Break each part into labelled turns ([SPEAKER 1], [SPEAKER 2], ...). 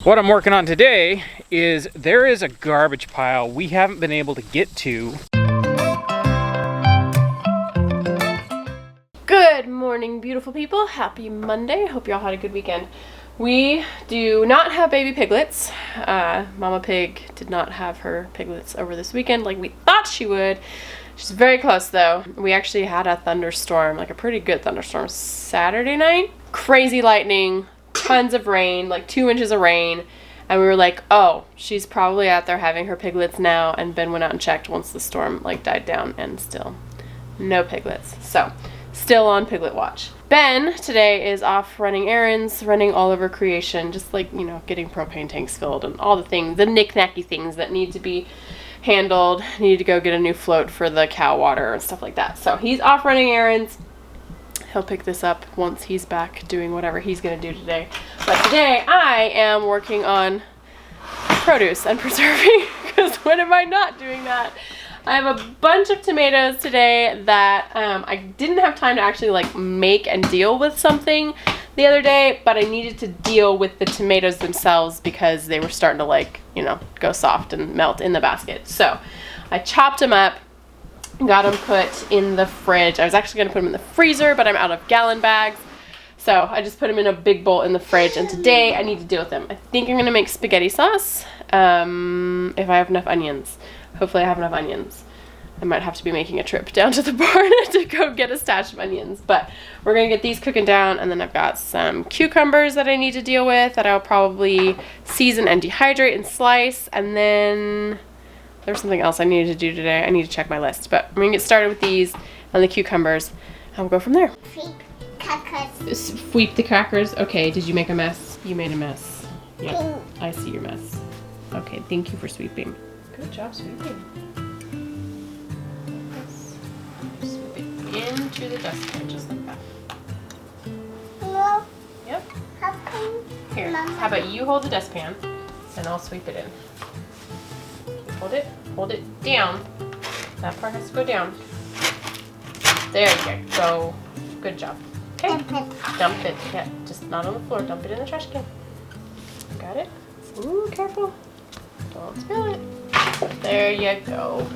[SPEAKER 1] What I'm working on today is there is a garbage pile we haven't been able to get to.
[SPEAKER 2] Good morning, beautiful people. Happy Monday. Hope y'all had a good weekend. We do not have baby piglets. Mama Pig did not have her piglets over this weekend like we thought she would. She's very close though. We actually had a thunderstorm, like a pretty good thunderstorm Saturday night. Crazy lightning, tons of rain, like 2 inches of rain. And we were like, oh, she's probably out there having her piglets now. And Ben went out and checked once the storm like died down, and still no piglets. So still on piglet watch. Ben today is off running errands, running all over creation, just like, you know, getting propane tanks filled and all the things, the knick-knacky things that need to be handled. Need to go get a new float for the cow water and stuff like that. So he's off running errands. He'll pick this up once he's back doing whatever he's gonna do today. But today I am working on produce and preserving, because when am I not doing that? I have a bunch of tomatoes today that I didn't have time to actually like make and deal with something the other day, but I needed to deal with the tomatoes themselves because they were starting to like, you know, go soft and melt in the basket. So I chopped them up, got them put in the fridge. I was actually going to put them in the freezer, but I'm out of gallon bags. So I just put them in a big bowl in the fridge, and today I need to deal with them. I think I'm going to make spaghetti sauce if I have enough onions. Hopefully I have enough onions. I might have to be making a trip down to the barn to go get a stash of onions. But we're going to get these cooking down, and then I've got some cucumbers that I need to deal with that I'll probably season and dehydrate and slice. And then there's something else I needed to do today. I need to check my list. But we're going to get started with these and the cucumbers, and we'll go from there.
[SPEAKER 3] Sweep crackers.
[SPEAKER 2] Sweep the crackers. Okay, did you make a mess? You made a mess. Yeah, I see your mess. Okay, thank you for sweeping. Good job sweeping. Sweep it into the dustbin, just like that.
[SPEAKER 3] No.
[SPEAKER 2] Yep.
[SPEAKER 3] How come?
[SPEAKER 2] Here,
[SPEAKER 3] Mama.
[SPEAKER 2] how about you hold the dustpan, and I'll sweep it in. Hold it down. That part has to go down. There you go. Good job. Okay. Dump it. Yeah, just not on the floor. Dump it in the trash can. Got it? Ooh, careful. Don't spill it. There you go.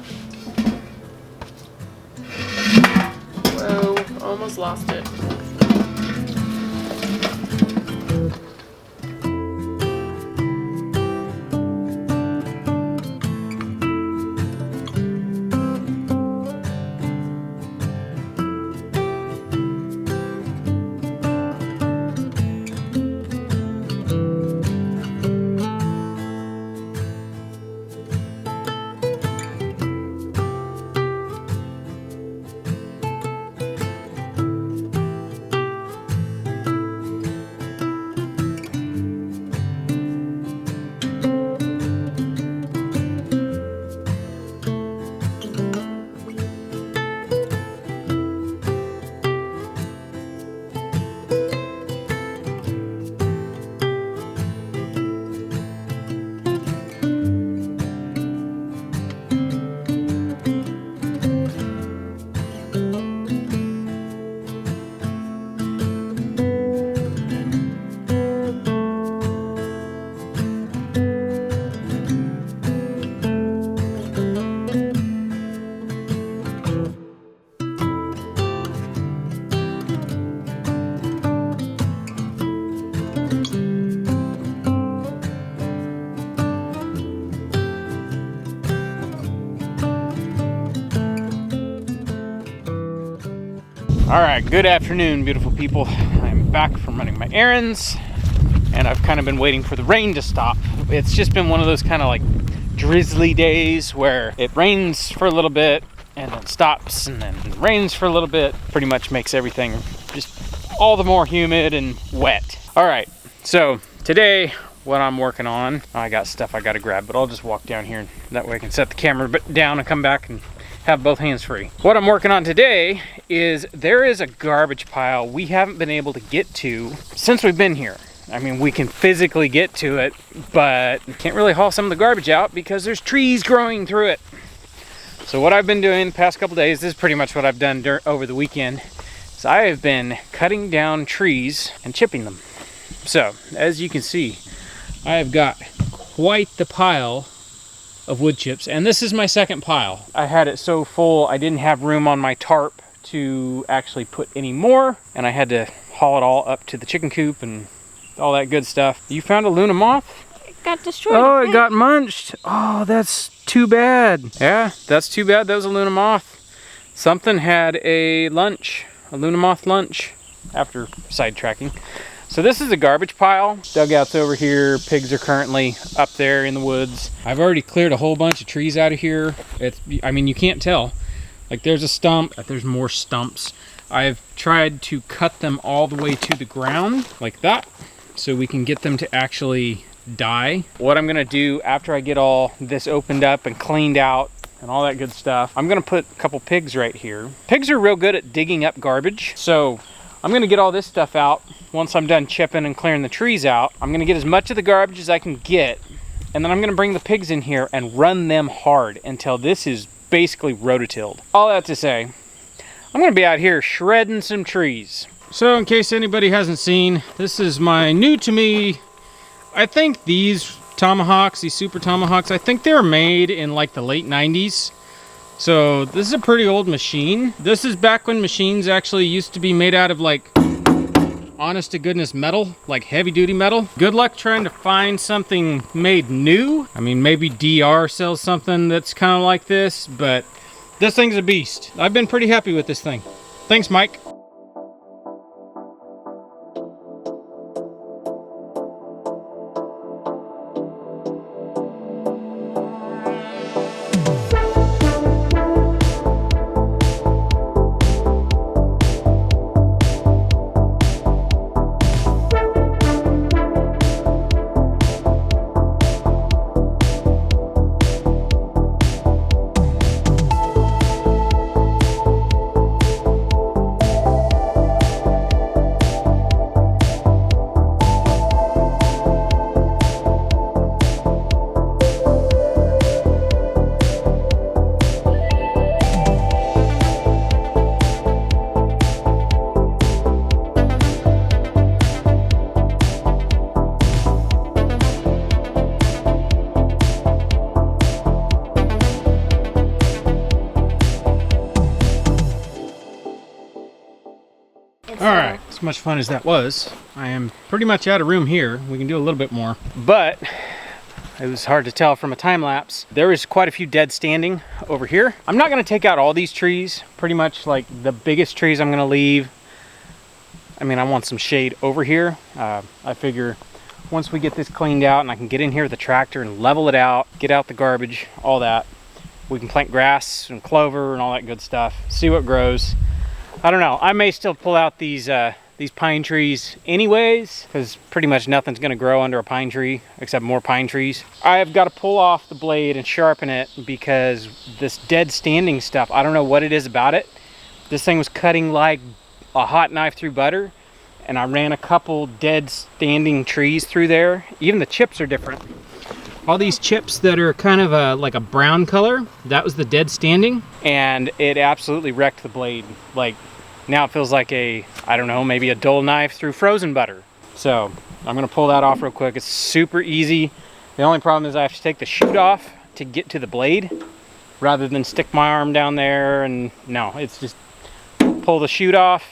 [SPEAKER 2] Whoa, almost lost it.
[SPEAKER 1] All right, good afternoon, beautiful people. I'm back from running my errands, and I've kind of been waiting for the rain to stop. It's just been one of those kind of like drizzly days where it rains for a little bit and then stops and then rains for a little bit. Pretty much makes everything just all the more humid and wet. All right, so today what I'm working on, I got stuff I got to grab, but I'll just walk down here. That way I can set the camera down and come back and have both hands free. What I'm working on today is there is a garbage pile we haven't been able to get to since we've been here. I mean, we can physically get to it, but we can't really haul some of the garbage out because there's trees growing through it. So what I've been doing the past couple days, this is pretty much what I've done over the weekend, is I have been cutting down trees and chipping them. So as you can see, I have got quite the pile of wood chips, and this is my second pile. I had it so full I didn't have room on my tarp to actually put any more, and I had to haul it all up to the chicken coop and all that good stuff. You found a Luna moth?
[SPEAKER 2] It got destroyed.
[SPEAKER 1] Oh, it got munched. Oh, that's too bad. Yeah, that's too bad. That was a Luna moth. Something had a lunch, a Luna moth lunch, after sidetracking. So this is a garbage pile. Dugout's over here. Pigs are currently up there in the woods. I've already cleared a whole bunch of trees out of here. I mean, you can't tell. Like, there's a stump. There's more stumps. I've tried to cut them all the way to the ground, like that, so we can get them to actually die. What I'm gonna do after I get all this opened up and cleaned out and all that good stuff, I'm gonna put a couple pigs right here. Pigs are real good at digging up garbage, so I'm gonna get all this stuff out. Once I'm done chipping and clearing the trees out, I'm gonna get as much of the garbage as I can get, and then I'm gonna bring the pigs in here and run them hard until this is basically rototilled. All that to say, I'm gonna be out here shredding some trees. So in case anybody hasn't seen, this is my new to me, I think these tomahawks, these super tomahawks, I think they were made in like the late 90s. So this is a pretty old machine. This is back when machines actually used to be made out of like honest to goodness metal, like heavy duty metal. Good luck trying to find something made new. I mean, maybe DR sells something that's kind of like this, but this thing's a beast. I've been pretty happy with this thing. Thanks, Mike. Alright, as much fun as that was, I am pretty much out of room here. We can do a little bit more. But it was hard to tell from a time lapse. There is quite a few dead standing over here. I'm not going to take out all these trees. Pretty much like the biggest trees I'm going to leave. I mean, I want some shade over here. I figure once we get this cleaned out and I can get in here with the tractor and level it out, get out the garbage, all that, we can plant grass and clover and all that good stuff. See what grows. I don't know. I may still pull out these pine trees anyways, because pretty much nothing's going to grow under a pine tree except more pine trees. I have got to pull off the blade and sharpen it because this dead standing stuff, I don't know what it is about it. This thing was cutting like a hot knife through butter, and I ran a couple dead standing trees through there. Even the chips are different. All these chips that are kind of like a brown color, that was the dead standing, and it absolutely wrecked the blade. Like, now it feels like a, I don't know, maybe a dull knife through frozen butter. So I'm gonna pull that off real quick. It's super easy. The only problem is I have to take the chute off to get to the blade rather than stick my arm down there, and no, it's just pull the chute off.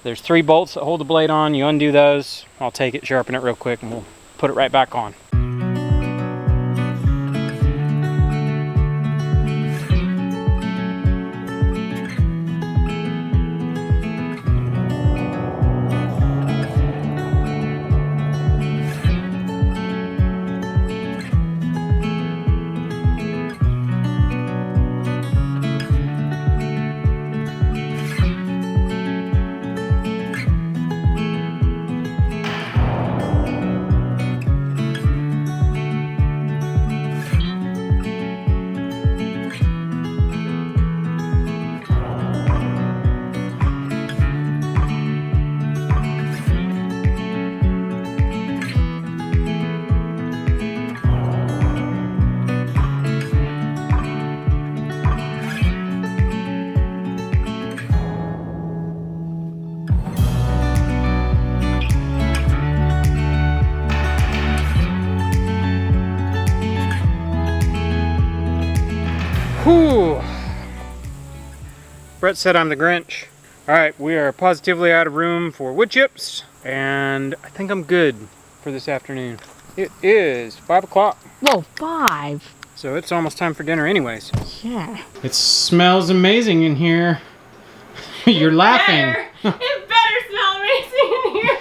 [SPEAKER 1] There's 3 bolts that hold the blade on. You undo those. I'll take it, sharpen it real quick, and we'll put it right back on. Whew. Brett said I'm the Grinch. All right, we are positively out of room for wood chips, and I think I'm good for this afternoon. It is 5 o'clock.
[SPEAKER 4] Whoa, 5.
[SPEAKER 1] So it's almost time for dinner anyways.
[SPEAKER 4] Yeah.
[SPEAKER 1] It smells amazing in here. You're laughing.
[SPEAKER 2] It better smell amazing in here.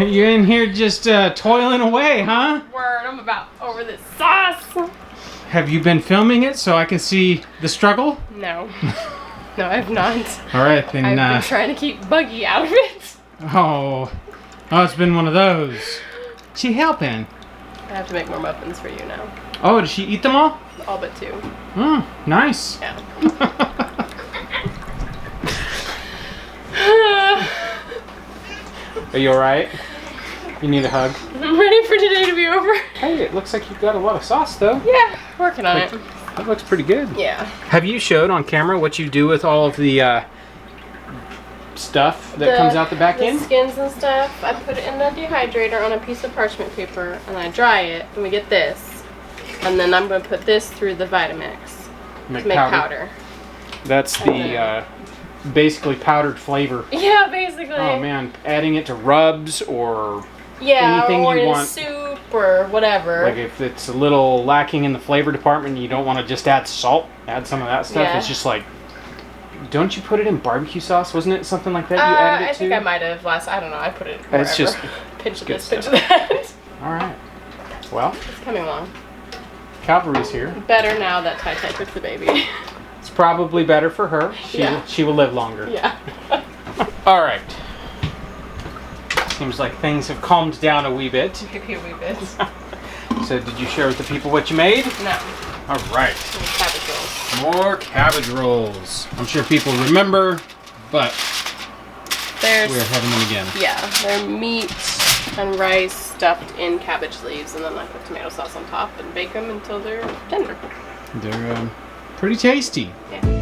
[SPEAKER 1] You're in here just toiling away, huh?
[SPEAKER 2] Word, I'm about over this sauce.
[SPEAKER 1] Have you been filming it so I can see the struggle?
[SPEAKER 2] No. No, I've not.
[SPEAKER 1] All right, then.
[SPEAKER 2] I've been trying to keep Buggy out of it.
[SPEAKER 1] Oh, it's been one of those. She helping?
[SPEAKER 2] I have to make more muffins for you now.
[SPEAKER 1] Oh, did she eat them all?
[SPEAKER 2] All but 2.
[SPEAKER 1] Nice.
[SPEAKER 2] Yeah.
[SPEAKER 1] Are you all right? You need a hug?
[SPEAKER 2] I'm ready for today to be over.
[SPEAKER 1] Hey, it looks like you've got a lot of sauce, though.
[SPEAKER 2] Yeah, working on it.
[SPEAKER 1] That looks pretty good.
[SPEAKER 2] Yeah.
[SPEAKER 1] Have you showed on camera what you do with all of the stuff that comes out the back end?
[SPEAKER 2] The skins and stuff. I put it in the dehydrator on a piece of parchment paper and I dry it and we get this. And then I'm going to put this through the Vitamix to make powder.
[SPEAKER 1] That's the basically powdered flavor.
[SPEAKER 2] Yeah, basically.
[SPEAKER 1] Oh man, adding it to rubs or
[SPEAKER 2] anything
[SPEAKER 1] you
[SPEAKER 2] in
[SPEAKER 1] want.
[SPEAKER 2] Soup or whatever.
[SPEAKER 1] Like if it's a little lacking in the flavor department and you don't want to just add salt, add some of that stuff.
[SPEAKER 2] Yeah.
[SPEAKER 1] It's just like, don't you put it in barbecue sauce? Wasn't it something like that you added it to?
[SPEAKER 2] I think I might have I don't know, I put it wherever.
[SPEAKER 1] It's just
[SPEAKER 2] pinch of
[SPEAKER 1] good
[SPEAKER 2] this, pinch
[SPEAKER 1] stuff.
[SPEAKER 2] of that.
[SPEAKER 1] Alright. Well,
[SPEAKER 2] It's coming along.
[SPEAKER 1] Cavalry's here.
[SPEAKER 2] Better now that Tai took the baby.
[SPEAKER 1] It's probably better for her. She will live longer.
[SPEAKER 2] Yeah.
[SPEAKER 1] Alright. Seems like things have calmed down a wee bit.
[SPEAKER 2] Maybe a wee bit.
[SPEAKER 1] So did you share with the people what you made?
[SPEAKER 2] No.
[SPEAKER 1] Alright.
[SPEAKER 2] Cabbage rolls.
[SPEAKER 1] More cabbage rolls. I'm sure people remember, but
[SPEAKER 2] There's
[SPEAKER 1] we're having them again.
[SPEAKER 2] Yeah, they're meat and rice stuffed in cabbage leaves, and then I put tomato sauce on top and bake them until they're tender.
[SPEAKER 1] They're pretty tasty.
[SPEAKER 2] Yeah.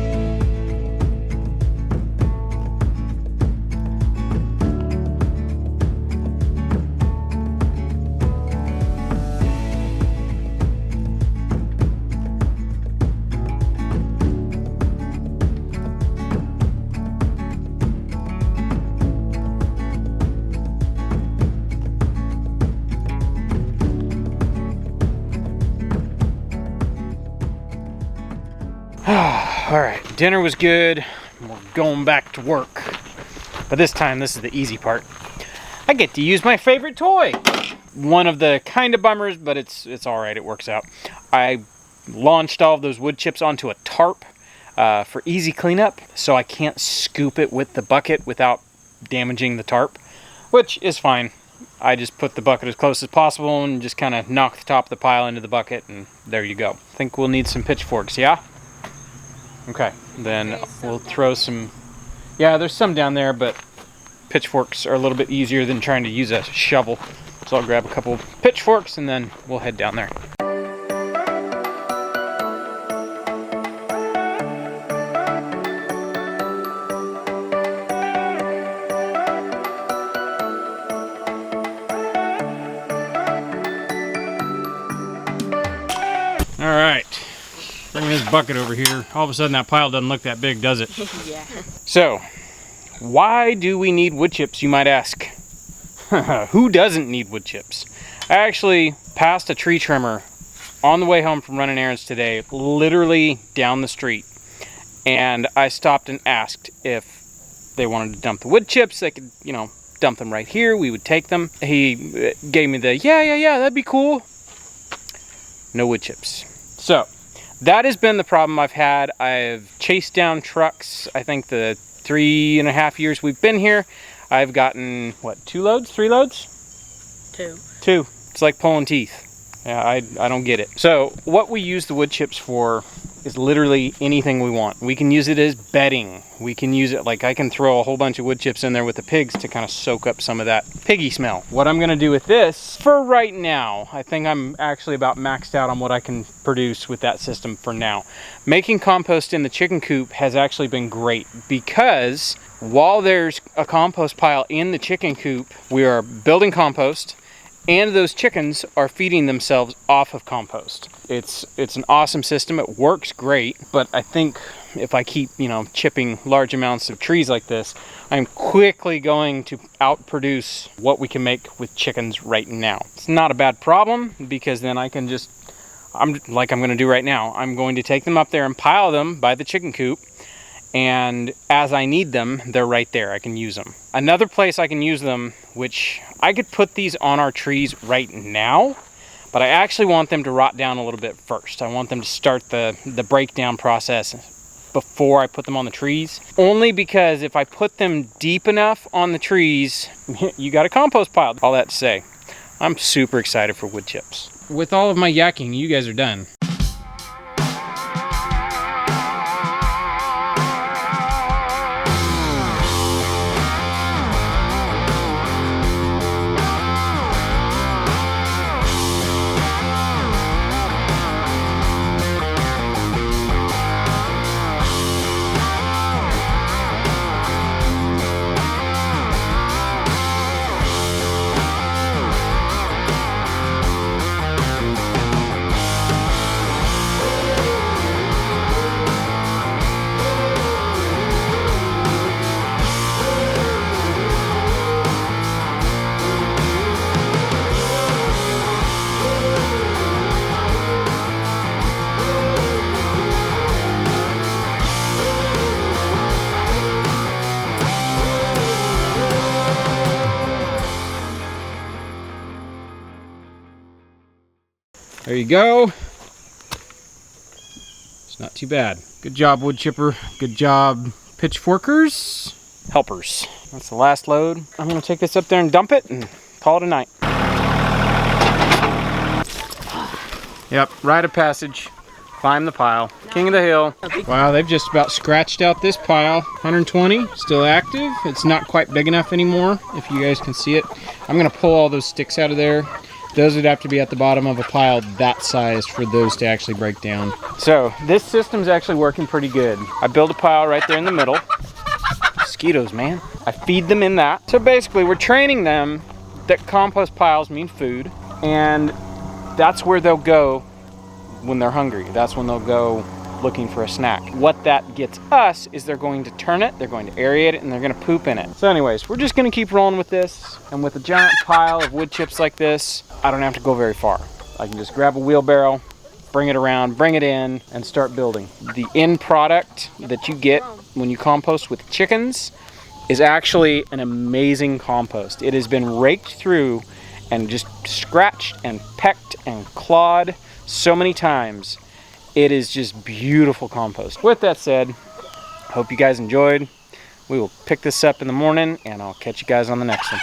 [SPEAKER 1] Alright, dinner was good. We're going back to work. But this time, this is the easy part. I get to use my favorite toy. One of the kind of bummers, but it's alright, it works out. I launched all of those wood chips onto a tarp for easy cleanup, so I can't scoop it with the bucket without damaging the tarp, which is fine. I just put the bucket as close as possible and just kind of knock the top of the pile into the bucket, and there you go. I think we'll need some pitchforks, yeah? Okay, then we'll throw some... Yeah, there's some down there, but pitchforks are a little bit easier than trying to use a shovel. So I'll grab a couple pitchforks and then we'll head down there. All right. Bring this bucket over here. All of a sudden that pile doesn't look that big, does it?
[SPEAKER 2] Yeah.
[SPEAKER 1] So, why do we need wood chips, you might ask? Who doesn't need wood chips? I actually passed a tree trimmer on the way home from running errands today, literally down the street. And I stopped and asked if they wanted to dump the wood chips. They could, dump them right here. We would take them. He gave me the, yeah, that'd be cool. No wood chips. So, that has been the problem I've had. I've chased down trucks. I think the 3.5 years we've been here, I've gotten, 2 loads? 3 loads? 2. It's like pulling teeth. Yeah, I don't get it. So, what we use the wood chips for is literally anything we want. We can use it as bedding. We can use it, I can throw a whole bunch of wood chips in there with the pigs to kind of soak up some of that piggy smell. What I'm gonna do with this, for right now, I think I'm actually about maxed out on what I can produce with that system for now. Making compost in the chicken coop has actually been great because while there's a compost pile in the chicken coop, we are building compost and those chickens are feeding themselves off of compost. It's an awesome system. It works great, but I think if I keep, chipping large amounts of trees like this, I'm quickly going to outproduce what we can make with chickens right now. It's not a bad problem, because then I can just, I'm going to do right now, I'm going to take them up there and pile them by the chicken coop, and as I need them, they're right there. I can use them. Another place I can use them, which I could put these on our trees right now, but I actually want them to rot down a little bit first. I want them to start the breakdown process before I put them on the trees. Only because if I put them deep enough on the trees, you got a compost pile. All that to say, I'm super excited for wood chips. With all of my yakking, you guys are done. There you go. It's not too bad. Good job, wood chipper. Good job, pitchforkers. Helpers. That's the last load. I'm gonna take this up there and dump it and call it a night. Yep, rite of passage. Climb the pile. King of the hill. Wow, they've just about scratched out this pile. 120, still active. It's not quite big enough anymore, if you guys can see it. I'm gonna pull all those sticks out of there. Those would have to be at the bottom of a pile that size for those to actually break down. So this system's actually working pretty good. I build a pile right there in the middle. Mosquitoes, man. I feed them in that. So basically we're training them that compost piles mean food, and that's where they'll go when they're hungry. That's when they'll go looking for a snack. What that gets us is they're going to turn it, they're going to aerate it, and they're going to poop in it. So anyways, we're just going to keep rolling with this, and with a giant pile of wood chips like this, I don't have to go very far. I can just grab a wheelbarrow, bring it around, bring it in, and start building. The end product that you get when you compost with chickens is actually an amazing compost. It has been raked through and just scratched and pecked and clawed so many times. It is just beautiful compost. With that said, hope you guys enjoyed. We will pick this up in the morning, and I'll catch you guys on the next one.